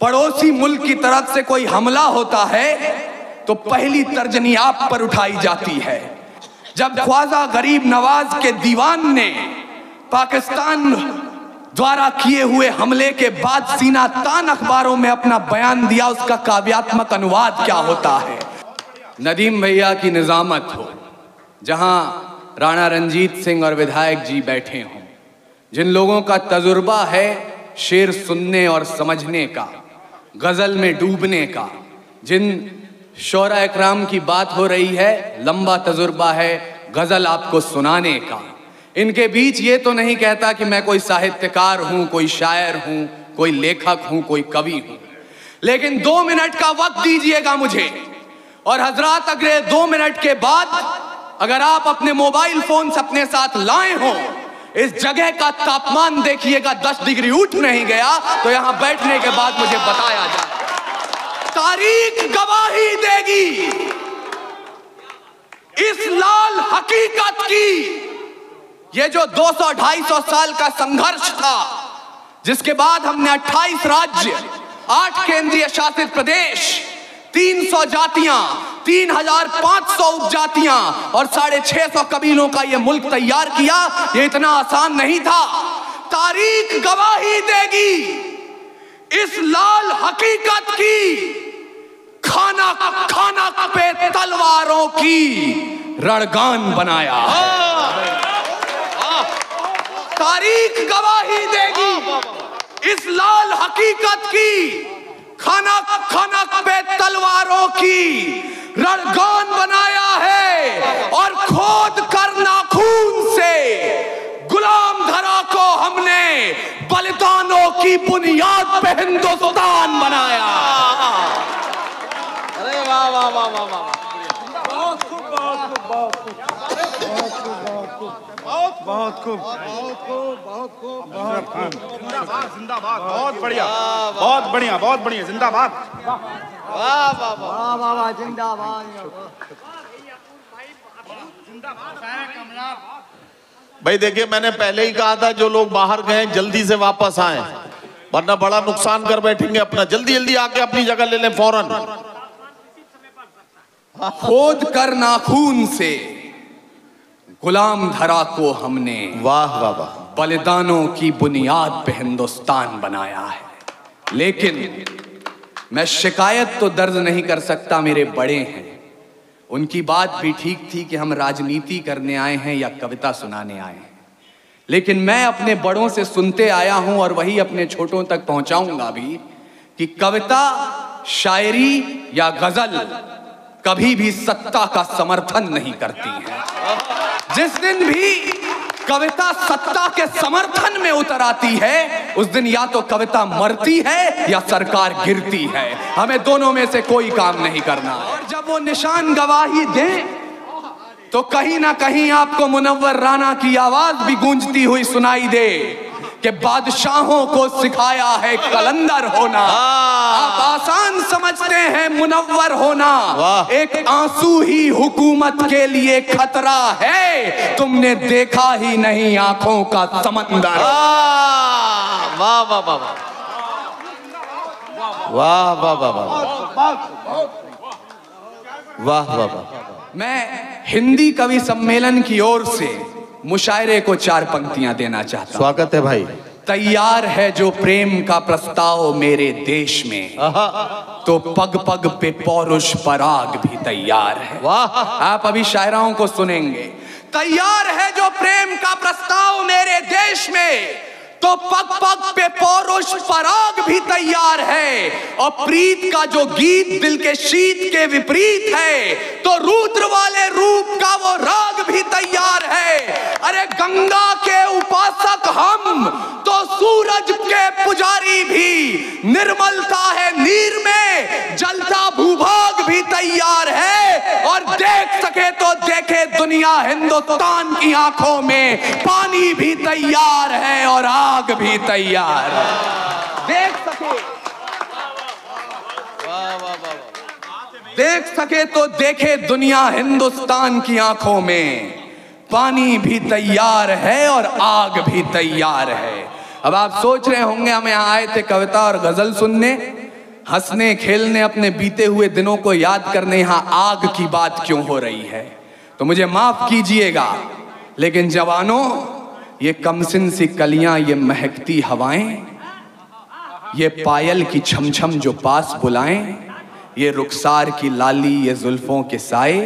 पड़ोसी मुल्क की तरफ से कोई हमला होता है तो पहली तर्जनी आप पर उठाई जाती है। जब ख्वाजा गरीब नवाज के दीवान ने पाकिस्तान द्वारा किए हुए हमले के बाद सीना तान अखबारों में अपना बयान दिया, उसका काव्यात्मक अनुवाद क्या होता है। नदीम भैया की निजामत हो, जहां राणा रंजीत सिंह और विधायक जी बैठे हों, जिन लोगों का तजुर्बा है शेर सुनने और समझने का, गजल में डूबने का, जिन शोरा इकराम की बात हो रही है, लंबा तजुर्बा है गजल आपको सुनाने का। इनके बीच ये तो नहीं कहता कि मैं कोई साहित्यकार हूं, कोई शायर हूं, कोई लेखक हूं, कोई कवि हूं, लेकिन 2 मिनट का वक्त दीजिएगा मुझे, और हजरात अगले 2 मिनट के बाद अगर आप अपने मोबाइल फोन अपने साथ लाए हो, इस जगह का तापमान देखिएगा 10 डिग्री उठ नहीं गया तो यहां बैठने के बाद मुझे बताया जाए। तारीख गवाही देगी इस लाल हकीकत की। ये जो 200-250 साल का संघर्ष था, जिसके बाद हमने 28 राज्य, 8 केंद्रीय शासित प्रदेश, 300 जातियां, 3500 उपजातियां और 650 कबीलों का यह मुल्क तैयार किया, ये इतना आसान नहीं था। तारीख गवाही देगी इस लाल हकीकत की। खाना खाना पे तलवारों की रणगान बनाया है। तारीख गवाही देगी इस लाल हकीकत की। खाना खाना पे तलवारों की रणगान बनाया है, और खोद कर नाखून से गुलाम धरा को हमने बलिदानों की बुनियाद पे हिंदुस्तान बनाया। अरे वाह वाह वाह वाह वाह, बहुत खूब, बहुत खूब, बहुत खूब, बहुत खूब, बहुत खूब, बहुत खूब। जिंदाबाद, जिंदाबाद, बहुत बढ़िया, बहुत बढ़िया, बहुत बढ़िया, जिंदाबाद। वाह वाह वाह वाह वाह, जिंदाबाद। भाई देखिए, मैंने पहले ही कहा था जो लोग बाहर गए जल्दी से वापस आए, वरना बड़ा नुकसान कर बैठेंगे अपना। जल्दी जल्दी आके अपनी जगह ले लें फौरन। खोद कर नाखून से गुलाम धरा को हमने, वाह वाह वाह, बलिदानों की बुनियाद पे हिंदुस्तान बनाया है। लेकिन मैं शिकायत तो दर्ज नहीं कर सकता, मेरे बड़े हैं, उनकी बात भी ठीक थी कि हम राजनीति करने आए हैं या कविता सुनाने आए हैं। लेकिन मैं अपने बड़ों से सुनते आया हूं और वही अपने छोटों तक पहुंचाऊंगा भी कि कविता, शायरी या गजल कभी भी सत्ता का समर्थन नहीं करती है। जिस दिन भी कविता सत्ता के समर्थन में उतर आती है, उस दिन या तो कविता मरती है या सरकार गिरती है। हमें दोनों में से कोई काम नहीं करना। और जब वो निशान गवाही दें तो कहीं ना कहीं आपको मुनव्वर राना की आवाज भी गूंजती हुई सुनाई दे कि बादशाहों को सिखाया है कलंदर होना। आप आसान समझते हैं मुनव्वर होना, एक आंसू ही हुकूमत के लिए खतरा है। तुमने देखा ही नहीं आंखों का समंदर। वाह वाह वाह वाह वाह वाह वाह वाह वाह। मैं हिंदी कवि सम्मेलन की ओर से मुशायरे को 4 पंक्तियां देना चाहता हूं। स्वागत है भाई। तैयार है जो प्रेम का प्रस्ताव मेरे देश में, तो पग पग पे पौरुष पराग भी तैयार है। वाह, आप अभी शायराओं को सुनेंगे। तैयार है जो प्रेम का प्रस्ताव मेरे देश में, तो पग पग पे पौरुष पराग भी तैयार है। और प्रीत का जो गीत दिल के शीत के विपरीत है, तो रुद्र वाले रूप का वो राग भी तैयार है। अरे गंगा के उपासक हम, तो सूरज के पुजारी भी। निर्मलता है नीर में, जलता भूभाग भी तैयार है। और देख सके तो देखे दुनिया हिंदुस्तान की आंखों में, पानी भी तैयार है और आग भी तैयार है। देख सके, देख सके तो देखे दुनिया हिंदुस्तान की आंखों में, पानी भी तैयार है और आग भी तैयार है। अब आप सोच रहे होंगे हम यहाँ आए थे कविता और गजल सुनने, हंसने खेलने अपने बीते हुए दिनों को याद करने यहां आग की बात क्यों हो रही है? तो मुझे माफ कीजिएगा, लेकिन जवानों, ये कमसिन सी कलियां, ये महकती हवाएं, ये पायल की छमछम जो पास बुलाएं, ये रुखसार की लाली, ये जुल्फों के साए,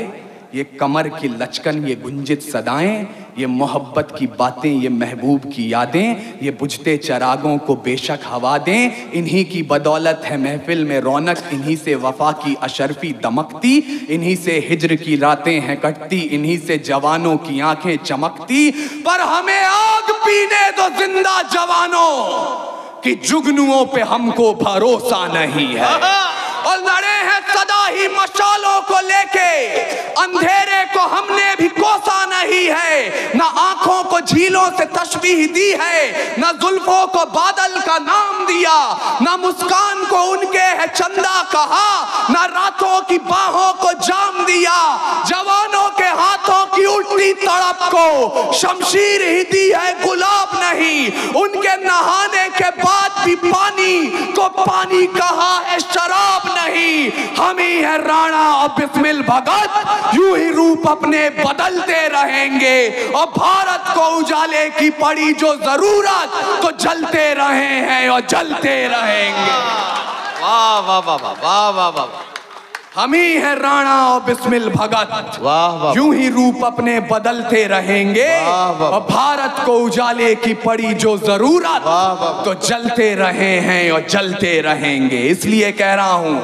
ये कमर की लचकन, ये गुंजित सदाएं, ये मोहब्बत की बातें, ये महबूब की यादें, ये बुझते चरागों को बेशक हवा दें। इन्हीं की बदौलत है महफिल में रौनक, इन्हीं से वफा की अशरफी दमकती, इन्हीं से हिज्र की रातें हैं कटती, इन्हीं से जवानों की आंखें चमकती। पर हमें आग पीने दो जिंदा जवानों, कि जुगनुओं पे हमको भरोसा नहीं है। और लड़े हैं सदा ही मशालों को लेके, अंधेरे को हमने भी कोसा नहीं है। ना आंखों को झीलों से तशबीह दी है, ना जुल्फों को बादल का नाम दिया, ना मुस्कान को उनके है चंदा कहा, ना रातों की बाहों को जाम दिया। जवानों के हाथों की उल्टी तड़प को शमशीर ही दी है, गुलाब नहीं। उनके नहाने के बाद भी पानी को पानी कहा है, शराब नहीं। हम ही है राणा और बिस्मिल भगत, यूं ही रूप अपने बदलते रहेंगे। और भारत को उजाले की पड़ी जो जरूरत, तो जलते रहे हैं और जलते रहेंगे। वाह वाह वाह वाह वाह वाह वाह। हम ही है राणा और बिस्मिल भगत, वाह वाह। यूं ही रूप अपने बदलते रहेंगे। और भारत को उजाले की पड़ी जो जरूरत, तो जलते रहे हैं और जलते रहेंगे। इसलिए कह रहा हूं,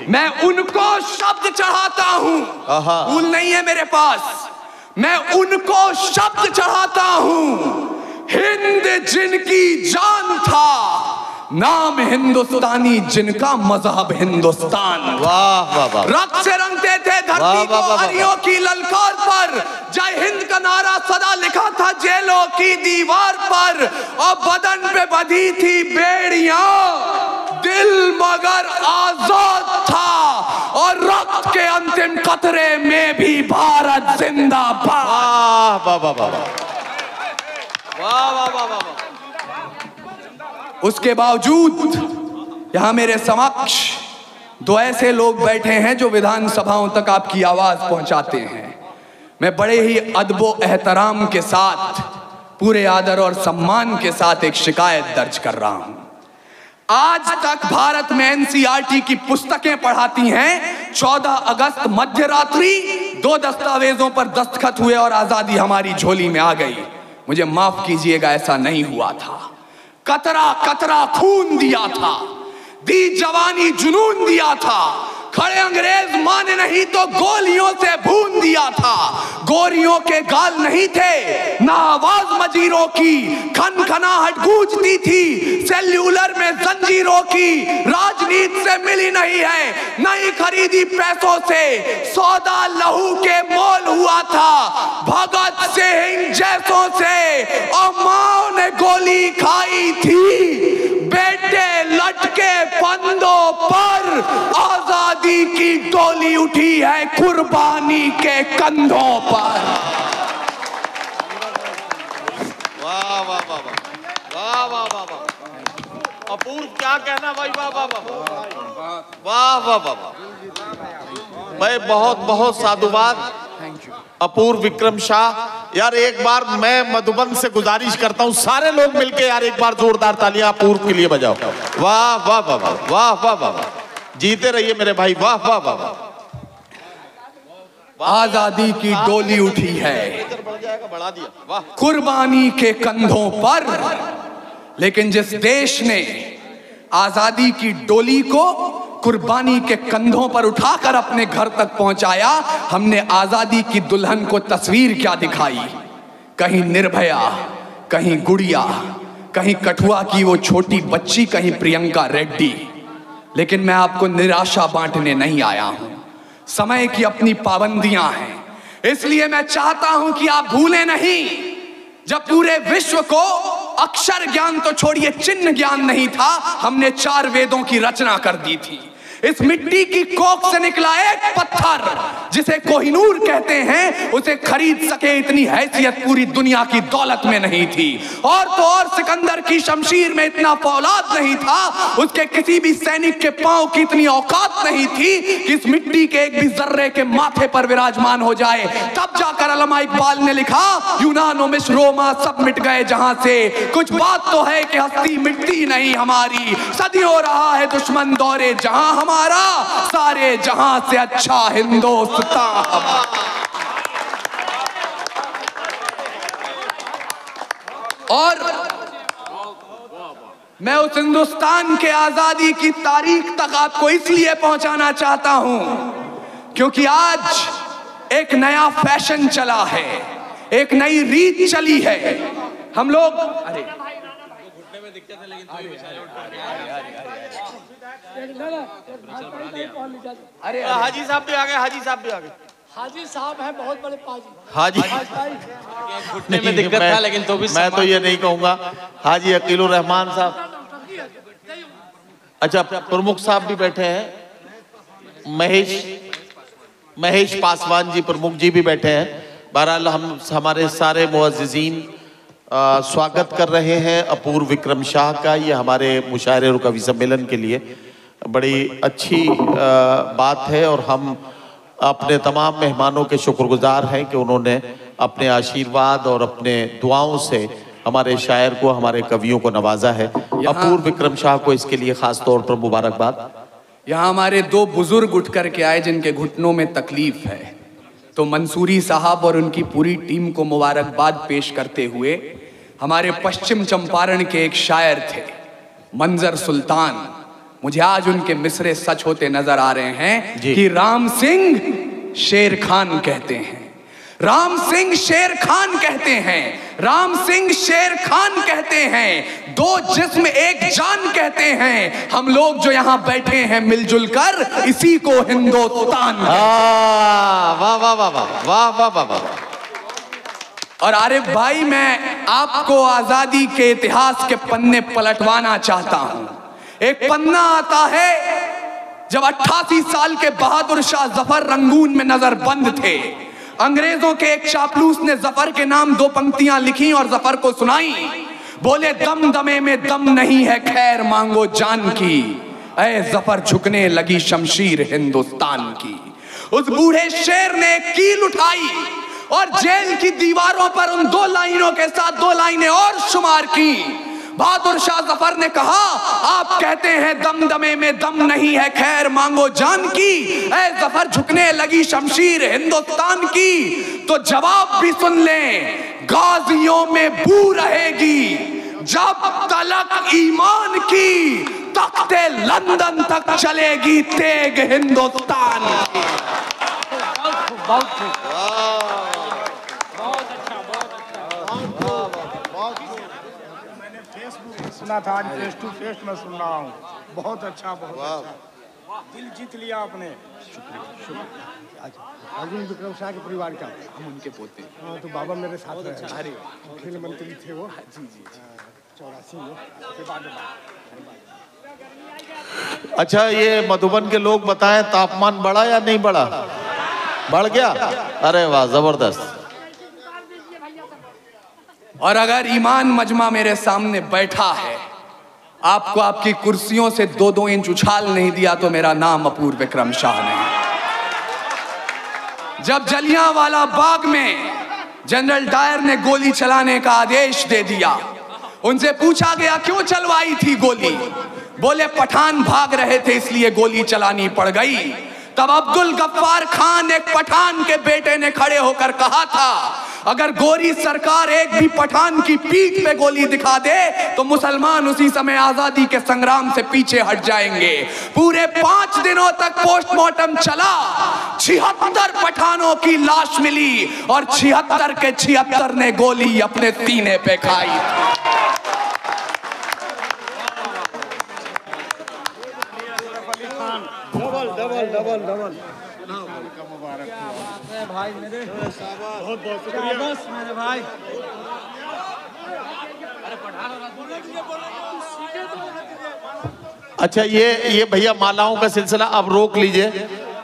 मैं उनको शब्द चढ़ाता हूं, भूल नहीं है मेरे पास, मैं उनको शब्द चढ़ाता हूं। हिंद जिनकी जान था, नाम हिंदुस्तानी जिनका मजहब हिंदुस्तान। वाह वाह वाह। रक्त से रंगते थे धरती को हरियों की ललकार पर, जय हिंद का नारा सदा लिखा था जेलों की दीवार पर। और बदन पे बंधी थी बेड़ियां, दिल मगर आजाद था। और रक्त के अंतिम कतरे में भी भारत जिंदाबाद। वाह वाह वाह वाह वाह वाह वाह वाह। उसके बावजूद यहां मेरे समक्ष दो ऐसे लोग बैठे हैं जो विधानसभाओं तक आपकी आवाज पहुंचाते हैं। मैं बड़े ही अदबो एहतराम के साथ, पूरे आदर और सम्मान के साथ एक शिकायत दर्ज कर रहा हूं। आज तक भारत में एनसीईआरटी की पुस्तकें पढ़ाती हैं, 14 अगस्त मध्य रात्रि 2 दस्तावेजों पर दस्तखत हुए और आजादी हमारी झोली में आ गई। मुझे माफ कीजिएगा, ऐसा नहीं हुआ था। कतरा कतरा खून दिया था, दी जवानी जुनून दिया था। खड़े अंग्रेज माने नहीं तो गोलियों से भून दिया था। गोरियों के गाल नहीं थे, ना आवाज मजीरों की, खनखनाहट गूंजती थी सेल्यूलर में जंजीरों की। राजनीति से मिली नहीं है, नहीं खरीदी पैसों से, सौदा लहू के मोल हुआ था भगत सिंह जैसों से। और माओ ने गोली खाई थी, बेटे लटके फंदों पर, आजादी की डोली उठी है कुर्बानी के कंधों पर। वाह वाह वाह वाह वाह वाह वाह। अपूर्व, क्या कहना भाई। वाह वाह वाह वाह वाह वाह। भाई बहुत बहुत साधुवाद अपूर्व विक्रम शाह। यार एक बार मैं मधुबन से गुजारिश करता हूं, सारे लोग मिलके यार एक बार जोरदार तालियां अपूर्व के लिए बजाओ। वाह वाह वाह वाह वाह वाह वाह। जीते रहिए मेरे भाई। वाह वाह वाह वाह। आजादी की डोली उठी है बढ़ा दिया। वाह। कुर्बानी के कंधों पर। लेकिन जिस देश ने आजादी की डोली को कुर्बानी के कंधों पर उठाकर अपने घर तक पहुंचाया, हमने आजादी की दुल्हन को तस्वीर क्या दिखाई? कहीं निर्भया, कहीं गुड़िया, कहीं कठुआ की वो छोटी बच्ची, कहीं प्रियंका रेड्डी। लेकिन मैं आपको निराशा बांटने नहीं आया हूं। समय की अपनी पाबंदियां हैं, इसलिए मैं चाहता हूं कि आप भूलें नहीं, जब पूरे विश्व को अक्षर ज्ञान तो छोड़िए चिन्ह ज्ञान नहीं था, हमने 4 वेदों की रचना कर दी थी। इस मिट्टी की कोख से निकला एक पत्थर जिसे कोहिनूर कहते हैं, उसे खरीद सके इतनी हैसियत पूरी दुनिया की दौलत में नहीं थी। और तो और सिकंदर की शमशीर में इतना फौलाद नहीं था, उसके किसी भी सैनिक के पांव की इतनी औकात नहीं थी कि इस मिट्टी के एक भी जर्रे के माथे पर विराजमान हो जाए। तब जाकर अल्लामा इकबाल ने लिखा, यूनानो मिस्र रोमा सब मिट गए जहां से, कुछ बात तो है कि हस्ती मिटती नहीं हमारी, सदियों रहा है दुश्मन दौरे जहां हमारा, सारे जहां से अच्छा हिंदुस्तान हमारा। और मैं उस हिंदुस्तान के आजादी की तारीख तक आपको इसलिए पहुंचाना चाहता हूं क्योंकि आज एक नया फैशन चला है, एक नई रीत चली है। हम लोग अरे हाजी साहब भी आ गए, हाजी साहब भी आ गए। हाजी साहब हैं बहुत बड़े पाजी। हाजी घुटने में दिक्कत था, लेकिन तो भी मैं तो ये नहीं कहूंगा। हाजी अकीलुर रहमान साहब, अच्छा प्रमुख साहब भी बैठे हैं, महेश पासवान जी प्रमुख जी भी बैठे हैं। बहरहाल हम हमारे सारे मुअज़्ज़िज़ीन स्वागत कर रहे हैं अपूर्व विक्रम शाह का। ये हमारे मुशायरे और कवि सम्मेलन के लिए बड़ी अच्छी बात है और हम अपने तमाम मेहमानों के शुक्रगुजार हैं कि उन्होंने अपने आशीर्वाद और अपने दुआओं से हमारे शायर को, हमारे कवियों को नवाजा है। अपूर्व विक्रम शाह को इसके लिए खास तौर पर मुबारकबाद। यहाँ हमारे दो बुजुर्ग उठ करके आए जिनके घुटनों में तकलीफ है, तो मंसूरी साहब और उनकी पूरी टीम को मुबारकबाद पेश करते हुए हमारे पश्चिम चंपारण के एक शायर थे मंजर सुल्तान, मुझे आज उनके मिसरे सच होते नजर आ रहे हैं कि राम सिंह शेर खान कहते हैं, राम सिंह शेर खान कहते हैं, राम सिंह शेर खान कहते हैं, दो जिस्म एक जान कहते हैं, हम लोग जो यहाँ बैठे हैं मिलजुल कर इसी को हिंदुस्तान। वाह वाह वाह वाह वाह वाह वाह वाह। और आरिफ भाई, मैं आपको आजादी के इतिहास के पन्ने पलटवाना चाहता हूं। एक पन्ना आता है जब 88 साल के बहादुर शाह जफर रंगून में नजरबंद थे, अंग्रेजों के एक चापलूस ने जफर के नाम दो पंक्तियां लिखी और जफर को सुनाई। बोले, दम दमे में दम नहीं है, खैर मांगो जान की, ऐ जफर झुकने लगी शमशीर हिंदुस्तान की। उस बूढ़े शेर ने कील उठाई और जेल की दीवारों पर उन दो लाइनों के साथ दो लाइनें और शुमार की। बहादुर शाह जफर ने कहा, आप कहते हैं दम दमे में दम नहीं है, खैर मांगो जान की, ऐ जफर झुकने लगी शमशीर हिंदुस्तान की। तो जवाब भी सुन लें, गाजियों में बू रहेगी जब तलक ईमान की, तख्ते लंदन तक चलेगी तेग हिंदुस्तान की। बहुत खूब। सुना था, आज फेस टू फेस में सुन रहा हूँ। बहुत अच्छा, बहुत अच्छा। दिल जीत लिया आपने। अर्जुन विक्रम शाह के परिवार का हम उनके पोते। हाँ, तो बाबा मेरे साथ रहे, खेल मंत्री थे वो। जी जी, 84 में के बाद। अच्छा, ये मधुबन के लोग बताएं, तापमान बढ़ा या नहीं बढ़ा? बढ़ गया? अरे वाह, जबरदस्त। और अगर ईमान मजमा मेरे सामने बैठा है, आपको आपकी कुर्सियों से 2-2 इंच उछाल नहीं दिया तो मेरा नाम अपूर्व विक्रम शाह नहीं। जब जलियांवाला बाग में जनरल डायर ने गोली चलाने का आदेश दे दिया, उनसे पूछा गया क्यों चलवाई थी गोली, बोले पठान भाग रहे थे इसलिए गोली चलानी पड़ गई। तब अब्दुल गफ्फार खान एक पठान के बेटे ने खड़े होकर कहा था, अगर गोरी सरकार एक भी पठान की पीठ पे गोली दिखा दे तो मुसलमान उसी समय आजादी के संग्राम से पीछे हट जाएंगे। पूरे 5 दिनों तक पोस्टमार्टम चला, 76 पठानों की लाश मिली और 76 के 76 ने गोली अपने सीने पे खाई। डबल डबल डबल भाई मेरे बहुत बहुत शुक्रिया बस मेरे भाई। अच्छा ये भैया मालाओं का सिलसिला अब रोक लीजिए,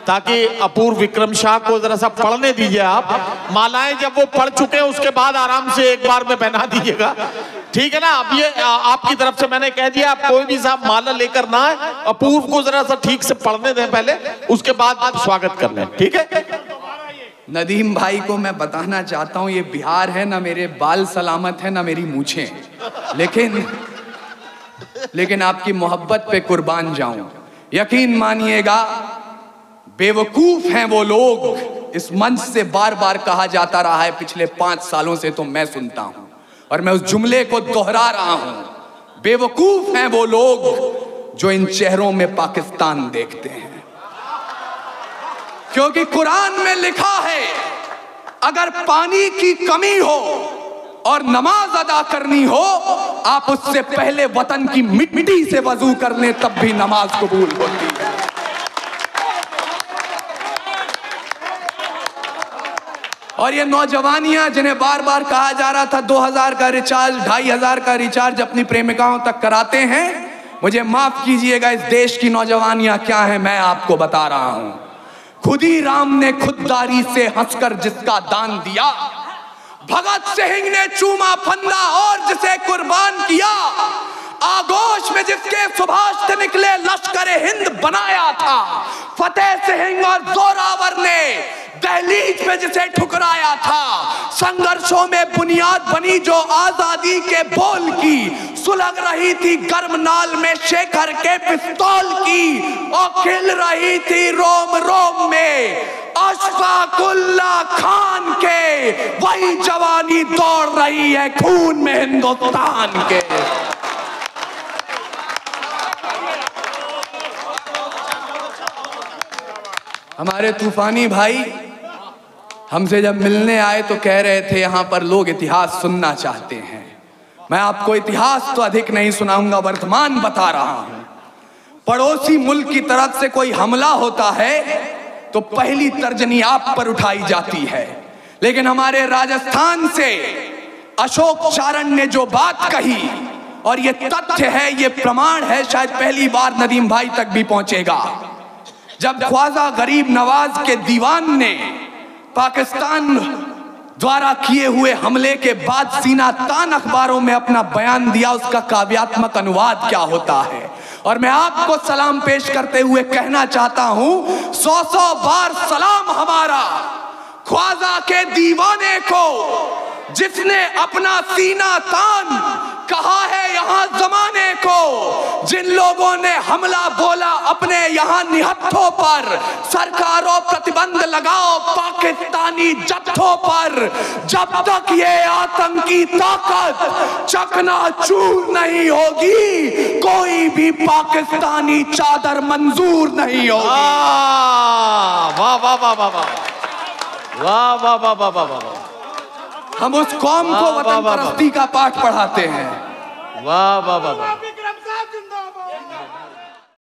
ताकि अपूर्व विक्रम शाह को जरा सा पढ़ने दीजिए। आप मालाएं जब वो पढ़ चुके हैं उसके बाद आराम से एक बार में पहना दीजिएगा, ठीक है ना। अब ये आपकी तरफ से मैंने कह दिया, आप कोई भी साहब माला लेकर ना आए, अपूर्व को जरा सा ठीक से पढ़ने दें पहले, उसके बाद स्वागत कर लें, ठीक है। नदीम भाई को मैं बताना चाहता हूं, ये बिहार है ना, मेरे बाल सलामत है ना मेरी मूछें, लेकिन आपकी मोहब्बत पे कुर्बान जाऊं। यकीन मानिएगा, बेवकूफ हैं वो लोग, इस मंच से बार बार कहा जाता रहा है पिछले 5 सालों से, तो मैं सुनता हूं और मैं उस जुमले को दोहरा रहा हूं। बेवकूफ हैं वो लोग जो इन चेहरों में पाकिस्तान देखते हैं, क्योंकि कुरान में लिखा है अगर पानी की कमी हो और नमाज अदा करनी हो, आप उससे पहले वतन की मिट्टी से वजू कर लें, तब भी नमाज कबूल होती है। और ये नौजवानियां जिन्हें बार बार कहा जा रहा था 2000 का रिचार्ज, 2500 का रिचार्ज अपनी प्रेमिकाओं तक कराते हैं, मुझे माफ कीजिएगा, इस देश की नौजवानियां क्या है मैं आपको बता रहा हूं। खुदी राम ने खुददारी से हंसकर जिसका दान दिया, भगत सिंह ने चूमा फंदा और जिसे कुर्बान किया, आगोश में जिसके सुभाष से निकले लश्कर हिंद बनाया था, फतेह सिंह और जोरावर ने दहलीज में जिसे ठुकराया था, संघर्षों में बुनियाद बनी जो आजादी के बोल की, सुलग रही थी गर्म नाल में शेखर के पिस्तौल की, और खिल रही थी रोम रोम में अशफाकुल्ला खान के, वही जवानी दौड़ रही है खून में हिंदुस्तान के। हमारे तूफानी भाई हमसे जब मिलने आए तो कह रहे थे यहाँ पर लोग इतिहास सुनना चाहते हैं। मैं आपको इतिहास तो अधिक नहीं सुनाऊंगा, वर्तमान बता रहा हूं। पड़ोसी मुल्क की तरफ से कोई हमला होता है तो पहली तर्जनी आप पर उठाई जाती है, लेकिन हमारे राजस्थान से अशोक चारण ने जो बात कही, और ये तथ्य है, ये प्रमाण है, शायद पहली बार नदीम भाई तक भी पहुंचेगा। जब ख्वाजा गरीब नवाज के दीवान ने पाकिस्तान द्वारा किए हुए हमले के बाद सीना तान अखबारों में अपना बयान दिया, उसका काव्यात्मक अनुवाद क्या होता है, और मैं आपको सलाम पेश करते हुए कहना चाहता हूं, 100 बार सलाम हमारा ख्वाजा के दीवाने को, जिसने अपना सीना तान कहा है यहाँ जमाने को, जिन लोगों ने हमला बोला अपने यहाँ निहत्थों पर, सरकारों प्रतिबंध लगाओ पाकिस्तानी जत्थों पर, जब तक ये आतंकी ताकत चकनाचूर नहीं होगी, कोई भी पाकिस्तानी चादर मंजूर नहीं होगी। वाह वाह वाह वाह वाह वाह वाह वाह वाह वाह वाह। हम उस कौम को वतन परस्ती का पाठ पढ़ाते हैं। वाह वाह वाह वाह।